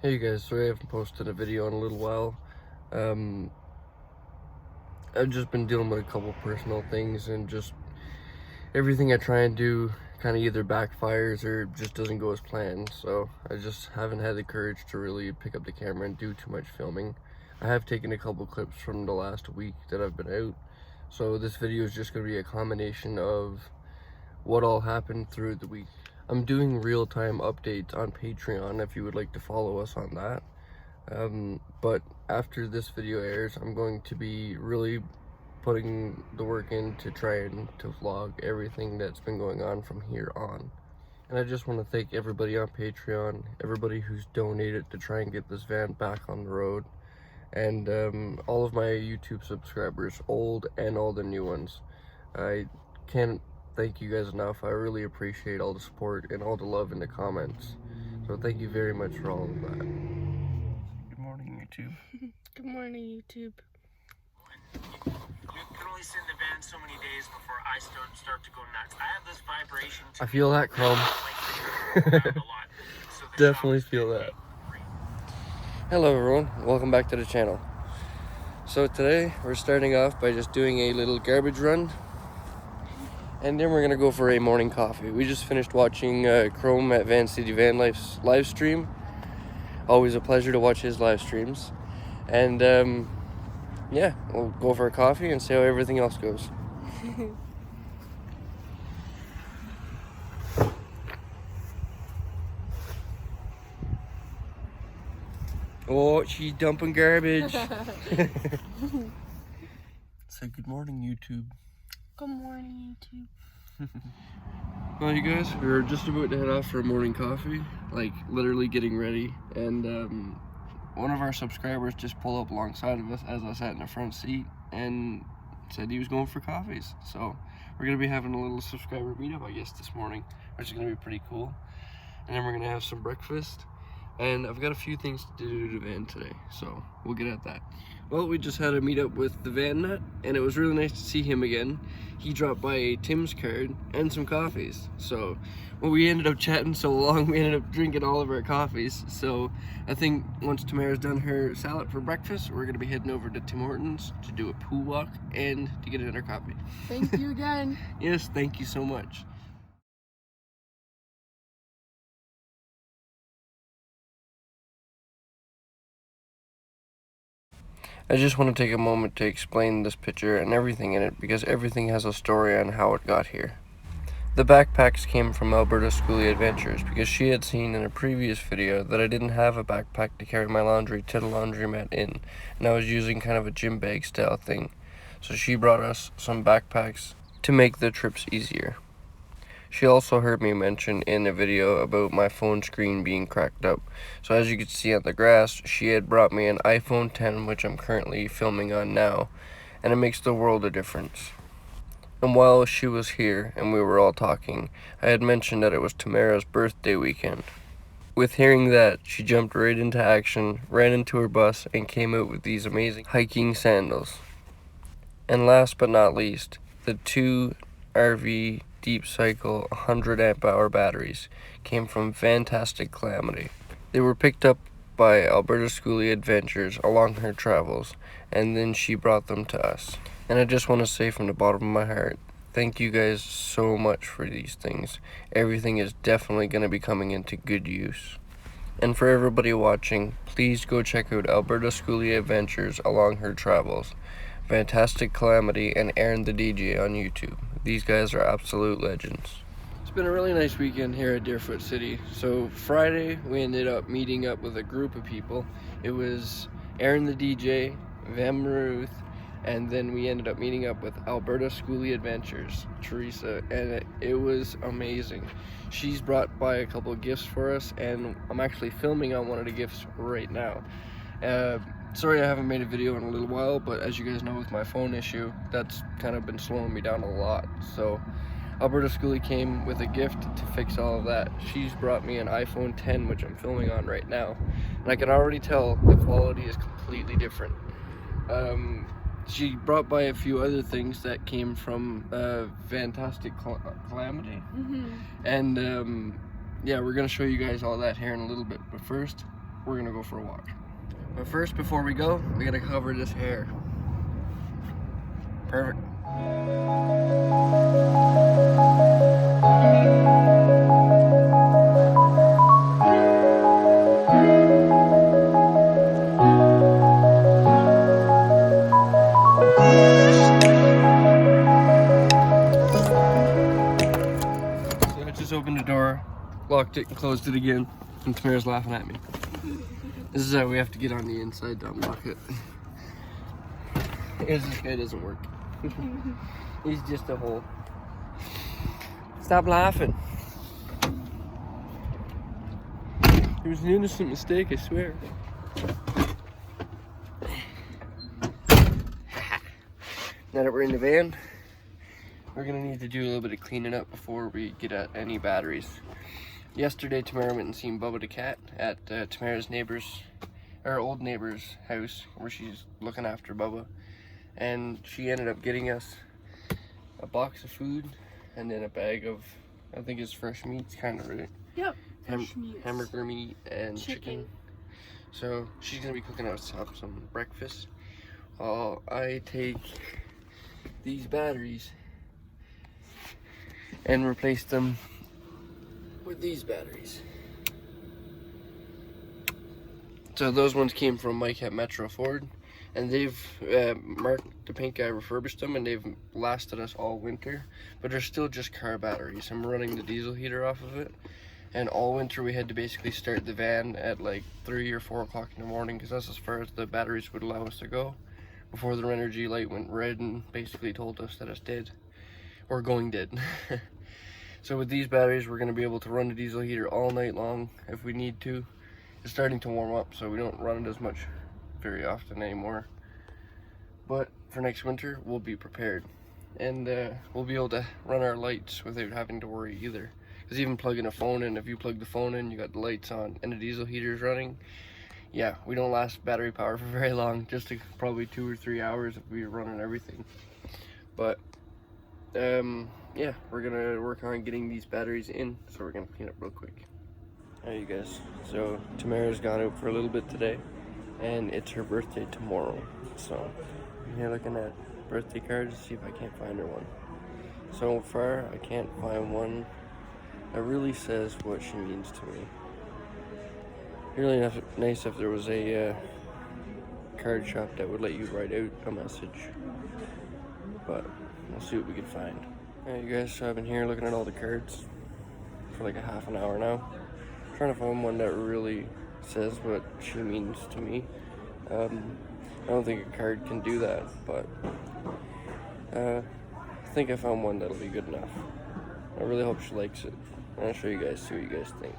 Hey guys, sorry I haven't posted a video in a little while. I've just been dealing with a couple personal things, and just everything I try and do kind of either backfires or just doesn't go as planned. So I just haven't had the courage to really pick up the camera and do too much filming. I have taken a couple clips from the last week that I've been out. So this video is just going to be a combination of what all happened through the week. I'm doing real-time updates on Patreon if you would like to follow us on that. But after this video airs, I'm going to be really putting the work in to try and to vlog everything that's been going on from here on. And I just want to thank everybody on Patreon, everybody who's donated to try and get this van back on the road, and all of my YouTube subscribers, old and all the new ones. I can't thank you guys enough. I really appreciate all the support and all the love in the comments. So thank you very much for all of that. Good morning, YouTube. Good morning, YouTube. You can only sit in the van so many days before I start to go nuts. I have this vibration. I feel that, Chrome. Definitely feel that. Hello everyone, welcome back to the channel. So today we're starting off by just doing a little garbage run, and then we're gonna go for a morning coffee. We just finished watching Chrome at Vanlife's live stream. Always a pleasure to watch his live streams. And yeah, we'll go for a coffee and see how everything else goes. Oh, she's dumping garbage. Say good morning, YouTube. Good morning, YouTube. Well, you guys, we're just about to head off for a morning coffee, like literally getting ready, and one of our subscribers just pulled up alongside of us as I sat in the front seat and said he was going for coffees. So we're gonna be having a little subscriber meetup, I guess, this morning, which is gonna be pretty cool. And then we're gonna have some breakfast, and I've got a few things to do to the van today, so we'll get at that. Well, we just had a meetup with the van nut, and it was really nice to see him again. He dropped by a Tim's card and some coffees. So, well, we ended up chatting so long, we ended up drinking all of our coffees. So, I think once Tamara's done her salad for breakfast, we're gonna be heading over to Tim Hortons to do a pool walk and to get another coffee. Thank you again. Yes, thank you so much. I just want to take a moment to explain this picture and everything in it, because everything has a story on how it got here. The backpacks came from Alberta Skoolie Adventures because she had seen in a previous video that I didn't have a backpack to carry my laundry to the laundromat in, and I was using kind of a gym bag style thing. So she brought us some backpacks to make the trips easier. She also heard me mention in a video about my phone screen being cracked up. So as you can see on the grass, she had brought me an iPhone 10, which I'm currently filming on now, and it makes the world of difference. And while she was here and we were all talking, I had mentioned that it was Tamara's birthday weekend. With hearing that, she jumped right into action, ran into her bus, and came out with these amazing hiking sandals. And last but not least, the two RV Deep Cycle 100 amp hour batteries came from Fantastic Calamity. They were picked up by Alberta Skoolie Adventures along her travels, and then she brought them to us. And I just want to say from the bottom of my heart, thank you guys so much for these things. Everything is definitely going to be coming into good use. And for everybody watching, please go check out Alberta Skoolie Adventures along her travels, Fantastic Calamity, and Aaron the DJ on YouTube. These guys are absolute legends. It's been a really nice weekend here at Deerfoot City. So Friday, we ended up meeting up with a group of people. It was Aaron the DJ, Vanlife, and then we ended up meeting up with Alberta Skoolie Adventures, Teresa, and it was amazing. She's brought by a couple of gifts for us, and I'm actually filming on one of the gifts right now. Sorry I haven't made a video in a little while, but as you guys know, with my phone issue, that's kind of been slowing me down a lot. So Alberta Skoolie came with a gift to fix all of that. She's brought me an iPhone 10, which I'm filming on right now, and I can already tell the quality is completely different. She brought by a few other things that came from Fantastic Calamity. And yeah, we're gonna show you guys all that here in a little bit, but first, we're gonna go for a walk. But first, before we go, we gotta cover this hair. Perfect. So I just opened the door, locked it, and closed it again, and Tamara's laughing at me. This is how we have to get on the inside to unlock it. This guy doesn't work. He's just a hole. Stop laughing. It was an innocent mistake, I swear. Now that we're in the van, we're gonna need to do a little bit of cleaning up before we get at any batteries. Yesterday, Tamara went and seen Bubba the cat at Tamara's old neighbor's house, where she's looking after Bubba. And she ended up getting us a box of food and then a bag of, I think it's fresh meats, kind of, right? Yep. Fresh meats. Hamburger meat and chicken. So she's gonna be cooking us up some breakfast. I take these batteries and replace them with these batteries. So those ones came from Mike at Metro Ford, and they've Mark the paint guy refurbished them, and they've lasted us all winter, but they're still just car batteries. I'm running the diesel heater off of it, and all winter we had to basically start the van at like 3 or 4 o'clock in the morning, because that's as far as the batteries would allow us to go before the energy light went red and basically told us that it's dead, or going dead. So with these batteries, we're going to be able to run the diesel heater all night long if we need to. It's starting to warm up, so we don't run it as much very often anymore. But for next winter, we'll be prepared. And we'll be able to run our lights without having to worry either. Because even plugging a phone in, if you plug the phone in, you got the lights on, and the diesel heater's running, yeah, we don't last battery power for very long, just probably 2 or 3 hours if we're running everything. But yeah, we're gonna work on getting these batteries in, so we're gonna clean up real quick. Alright, you guys, so Tamara's gone out for a little bit today, and it's her birthday tomorrow, so I'm here looking at birthday cards to see if I can't find her one. So far, I can't find one that really says what she means to me. Really nice if there was a card shop that would let you write out a message, but we'll see what we can find. Alright, you guys, so I've been here looking at all the cards for like a half an hour now, trying to find one that really says what she means to me. I don't think a card can do that, but I think I found one that'll be good enough. I really hope she likes it. I'll show you guys, see what you guys think.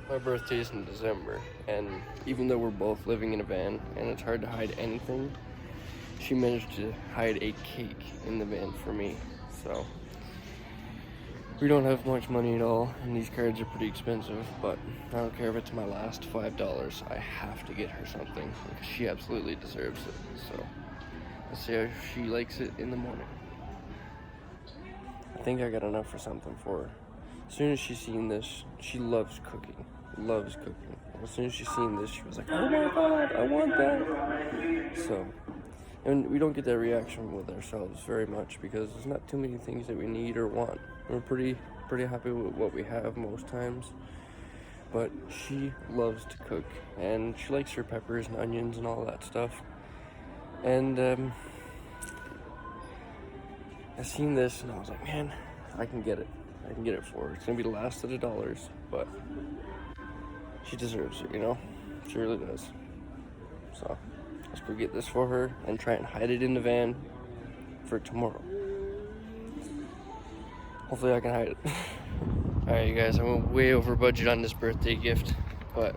My birthday is in December, and even though we're both living in a van and it's hard to hide anything, she managed to hide a cake in the van for me. So we don't have much money at all, and these cards are pretty expensive, but I don't care if it's my last $5. I have to get her something because she absolutely deserves it. So let's see how she likes it in the morning. I think I got enough for something for her. As soon as she's seen this, she loves cooking. Loves cooking. As soon as she's seen this, she was like, "Oh my god, I want that!" So, and we don't get that reaction with ourselves very much because there's not too many things that we need or want. We're pretty happy with what we have most times. But she loves to cook, and she likes her peppers and onions and all that stuff. And I seen this and I was like, man, I can get it. I can get it for her. It's gonna be the last of the dollars, but she deserves it, you know? She really does. So let's go get this for her and try and hide it in the van for tomorrow. Hopefully I can hide it. Alright, you guys, I went way over budget on this birthday gift, but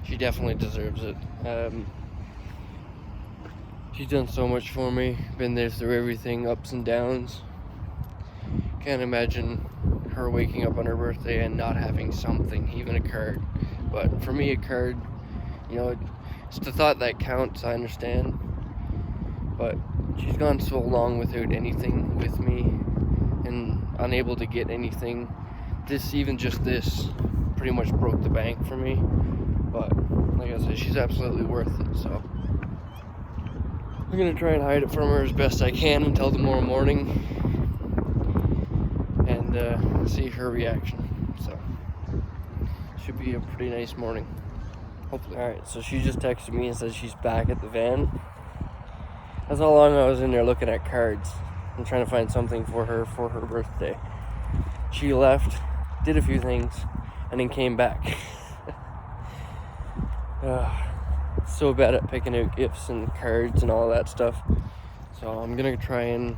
she definitely deserves it. She's done so much for me, been there through everything, ups and downs. Can't imagine her waking up on her birthday and not having something, even a card. But for me, a card, you know, it's the thought that counts, I understand. but she's gone so long without anything with me and unable to get anything. Even just this pretty much broke the bank for me, but like I said, she's absolutely worth it. So I'm gonna try and hide it from her as best I can until tomorrow morning and see her reaction. So should be a pretty nice morning, hopefully. Alright, so she just texted me and says she's back at the van. That's how long I was in there looking at cards and trying to find something for her birthday. She left, did a few things, and then came back. So bad at picking out gifts and cards and all that stuff. So I'm gonna try and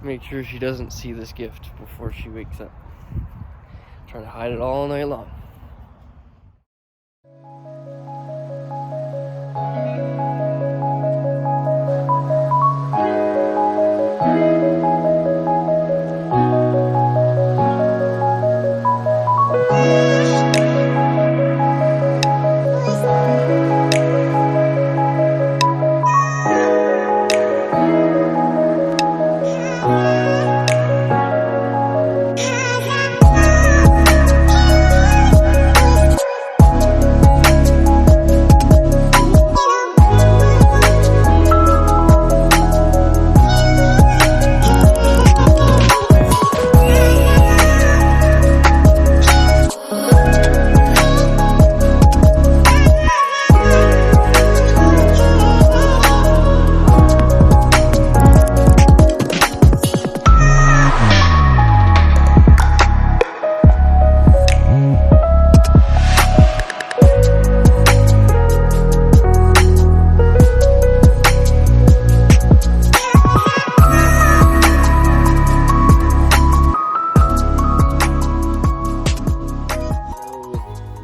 make sure she doesn't see this gift before she wakes up. Trying to hide it all night long.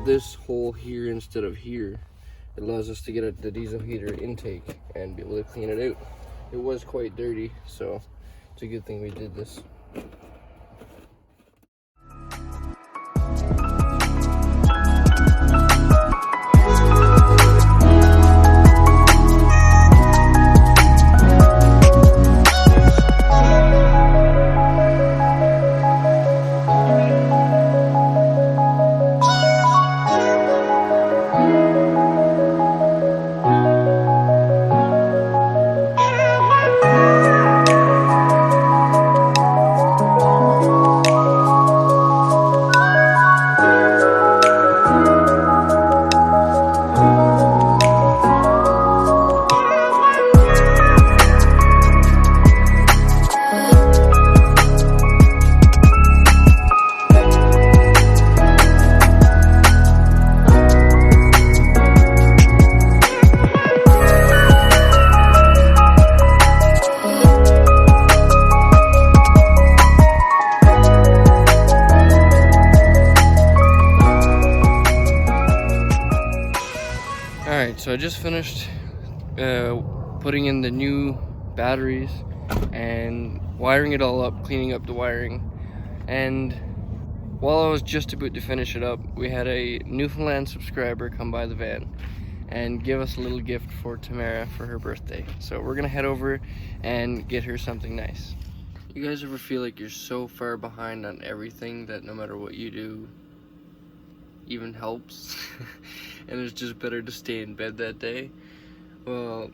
This hole here instead of here, it allows us to get at the diesel heater intake and be able to clean it out. It was quite dirty, so it's a good thing we did this. Alright, so I just finished putting in the new batteries and wiring it all up, cleaning up the wiring. And while I was just about to finish it up, we had a Newfoundland subscriber come by the van and give us a little gift for Tamara for her birthday. So we're gonna head over and get her something nice. You guys ever feel like you're so far behind on everything that no matter what you do even helps and it's just better to stay in bed that day? Well,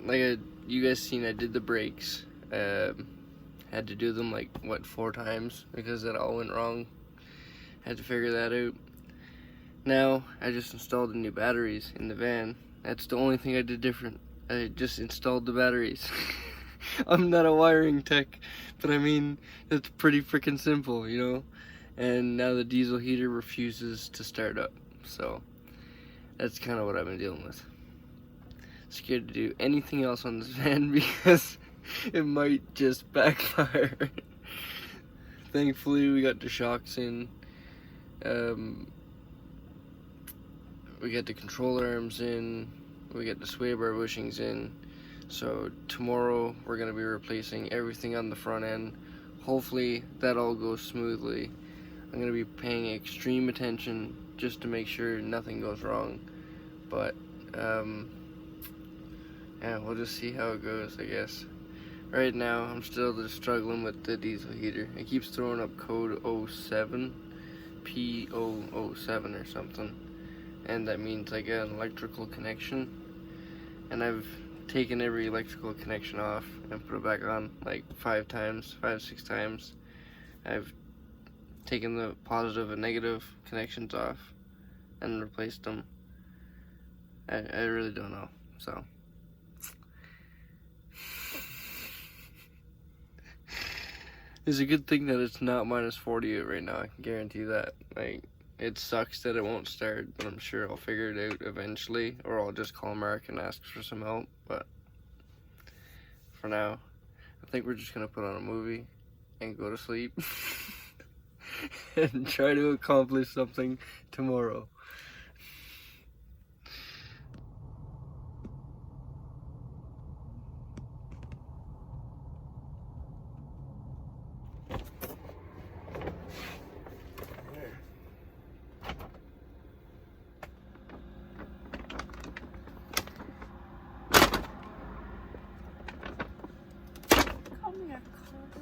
like you guys seen, I did the brakes. Had to do them like, what, 4 times because it all went wrong. Had to figure that out. Now I just installed the new batteries in the van. That's the only thing I did different. I just installed the batteries. I'm not a wiring tech, but I mean, it's pretty freaking simple, you know? And now the diesel heater refuses to start up, so that's kind of what I've been dealing with. Scared to do anything else on this van because it might just backfire. Thankfully we got the shocks in, we got the control arms in, we got the sway bar bushings in. So tomorrow we're going to be replacing everything on the front end. Hopefully that all goes smoothly. I'm going to be paying extreme attention just to make sure nothing goes wrong. But yeah, we'll just see how it goes, I guess. Right now, I'm still just struggling with the diesel heater. It keeps throwing up code 07, P007 or something. And that means like an electrical connection. And I've taken every electrical connection off and put it back on like 5, 6 times. I've taken the positive and negative connections off and replaced them. I really don't know, so. It's a good thing that it's not minus 40 right now, I can guarantee that. Like, it sucks that it won't start, but I'm sure I'll figure it out eventually, or I'll just call Mark and ask for some help, but for now, I think we're just gonna put on a movie and go to sleep and try to accomplish something tomorrow. Call me a card.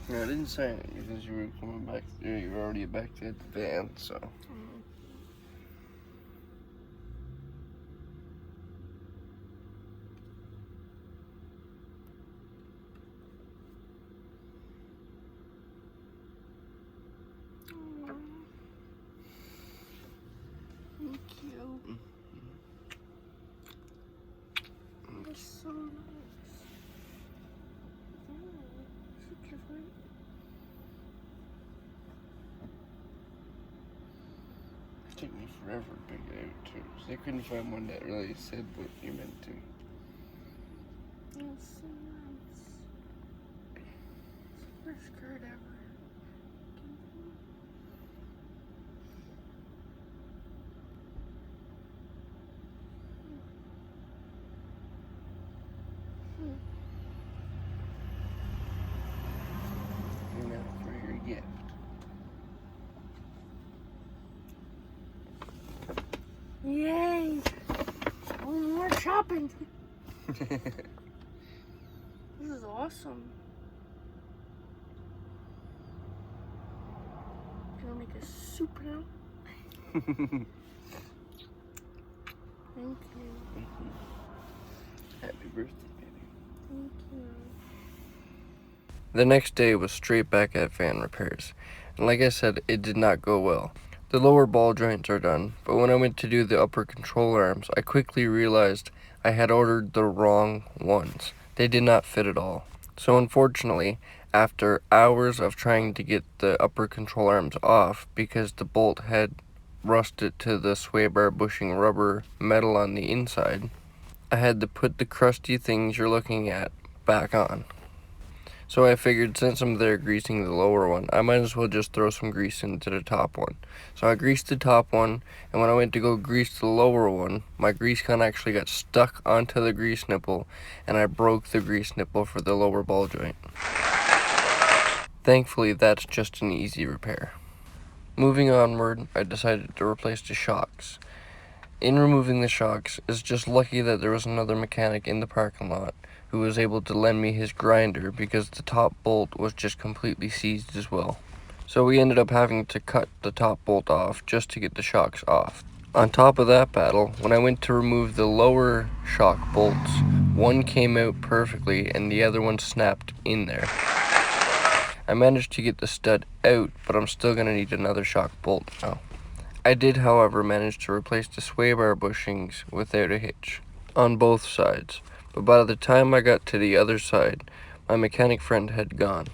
Yeah, I didn't say it because you were coming back. You were already back to the van, so. Thank you. That's so nice. So different. It took me forever to pick it out too. So I couldn't find one that really said what you meant to. That's so nice. It's the first card ever. And now for your gift. Yay! Oh, more shopping. This is awesome. Gonna make a soup now. Thank you. Happy birthday, baby. Thank you. The next day was straight back at van repairs. And like I said, it did not go well. The lower ball joints are done, but when I went to do the upper control arms, I quickly realized I had ordered the wrong ones. They did not fit at all. So unfortunately, after hours of trying to get the upper control arms off because the bolt had rusted to the sway bar bushing rubber metal on the inside, I had to put the crusty things you're looking at back on. So I figured since I'm there greasing the lower one, I might as well just throw some grease into the top one. So I greased the top one, and when I went to go grease the lower one, my grease gun actually got stuck onto the grease nipple, and I broke the grease nipple for the lower ball joint. Thankfully, that's just an easy repair. Moving onward, I decided to replace the shocks. In removing the shocks, it's just lucky that there was another mechanic in the parking lot who was able to lend me his grinder because the top bolt was just completely seized as well. So we ended up having to cut the top bolt off just to get the shocks off. On top of that battle, when I went to remove the lower shock bolts, one came out perfectly and the other one snapped in there. I managed to get the stud out, but I'm still going to need another shock bolt now. I did, however, manage to replace the sway bar bushings without a hitch on both sides, but by the time I got to the other side, my mechanic friend had gone.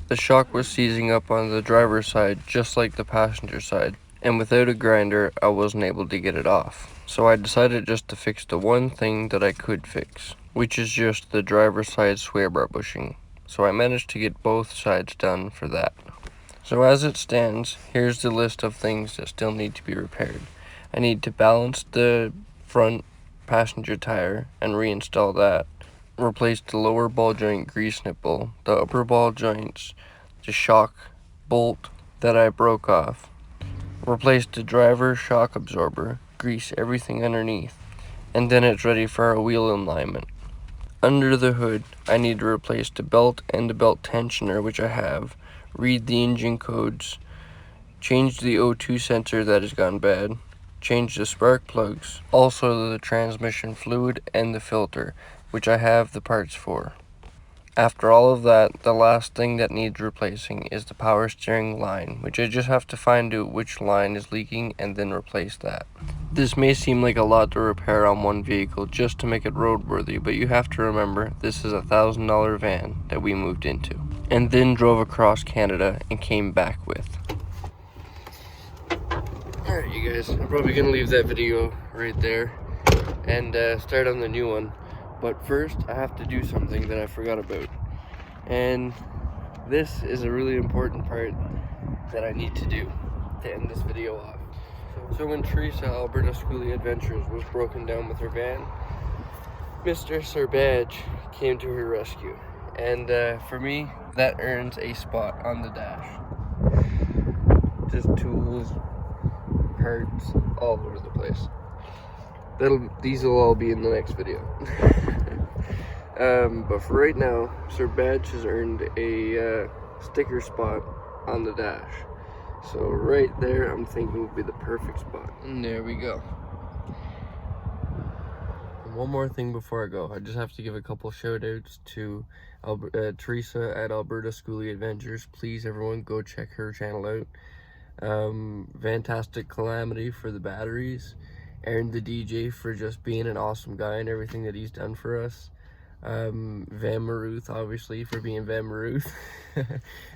The shock was seizing up on the driver's side just like the passenger side, and without a grinder, I wasn't able to get it off. So I decided just to fix the one thing that I could fix, which is just the driver's side sway bar bushing. So I managed to get both sides done for that. So as it stands, here's the list of things that still need to be repaired. I need to balance the front passenger tire and reinstall that. Replace the lower ball joint grease nipple, the upper ball joints, the shock bolt that I broke off. replace the driver shock absorber, grease everything underneath, and then it's ready for our wheel alignment. Under the hood, I need to replace the belt and the belt tensioner, which I have, read the engine codes, change the O2 sensor that has gone bad, change the spark plugs, also the transmission fluid and the filter, which I have the parts for. After all of that, the last thing that needs replacing is the power steering line, which I just have to find out which line is leaking and then replace that. This may seem like a lot to repair on one vehicle just to make it roadworthy, but you have to remember this is a $1,000 van that we moved into and then drove across Canada and came back with. Alright you guys, I'm probably going to leave that video right there and start on the new one. But first, I have to do something that I forgot about. And this is a really important part that I need to do to end this video off. So when Teresa, Alberta Skoolie Adventures, was broken down with her van, Mr. Sir Badge came to her rescue. And for me, that earns a spot on the dash. Just tools, parts, all over the place. These will all be in the next video. But for right now, Sir Badge has earned a sticker spot on the dash. So right there, I'm thinking would be the perfect spot. And there we go. And one more thing before I go, I just have to give a couple shout outs to Teresa at Alberta Skoolie Adventures. Please everyone go check her channel out. Fantastic Calamity for the batteries. Aaron the DJ for just being an awesome guy and everything that he's done for us. Van Maruth obviously for being Van Maruth.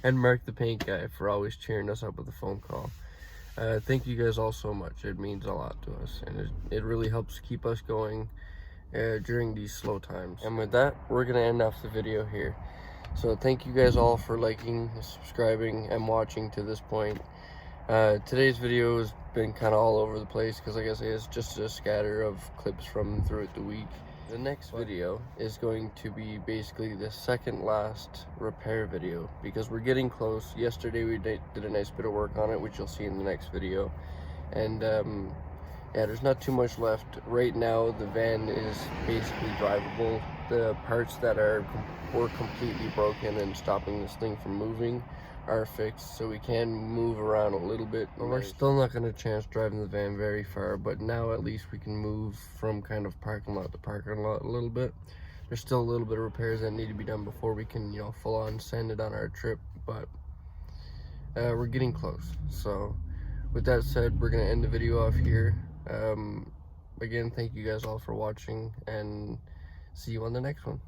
And Mark the Paint Guy for always cheering us up with a phone call. Thank you guys all so much. It means a lot to us and it really helps keep us going during these slow times. And with that, we're gonna end off the video here. So thank you guys all for liking, subscribing, and watching to this point. Today's video has been kind of all over the place because like I say, it's just a scatter of clips from throughout the week. The next video is going to be basically the second last repair video because we're getting close. Yesterday we did a nice bit of work on it, which you'll see in the next video. And yeah, there's not too much left. Right now the van is basically drivable. The parts that were completely broken and stopping this thing from moving are fixed, so we can move around a little bit. But we're still not going to chance driving the van very far, but now at least we can move from kind of parking lot to parking lot a little bit. There's still a little bit of repairs that need to be done before we can, you know, full on send it on our trip, but we're getting close. So with that said, we're going to end the video off here. Again, thank you guys all for watching and see you on the next one.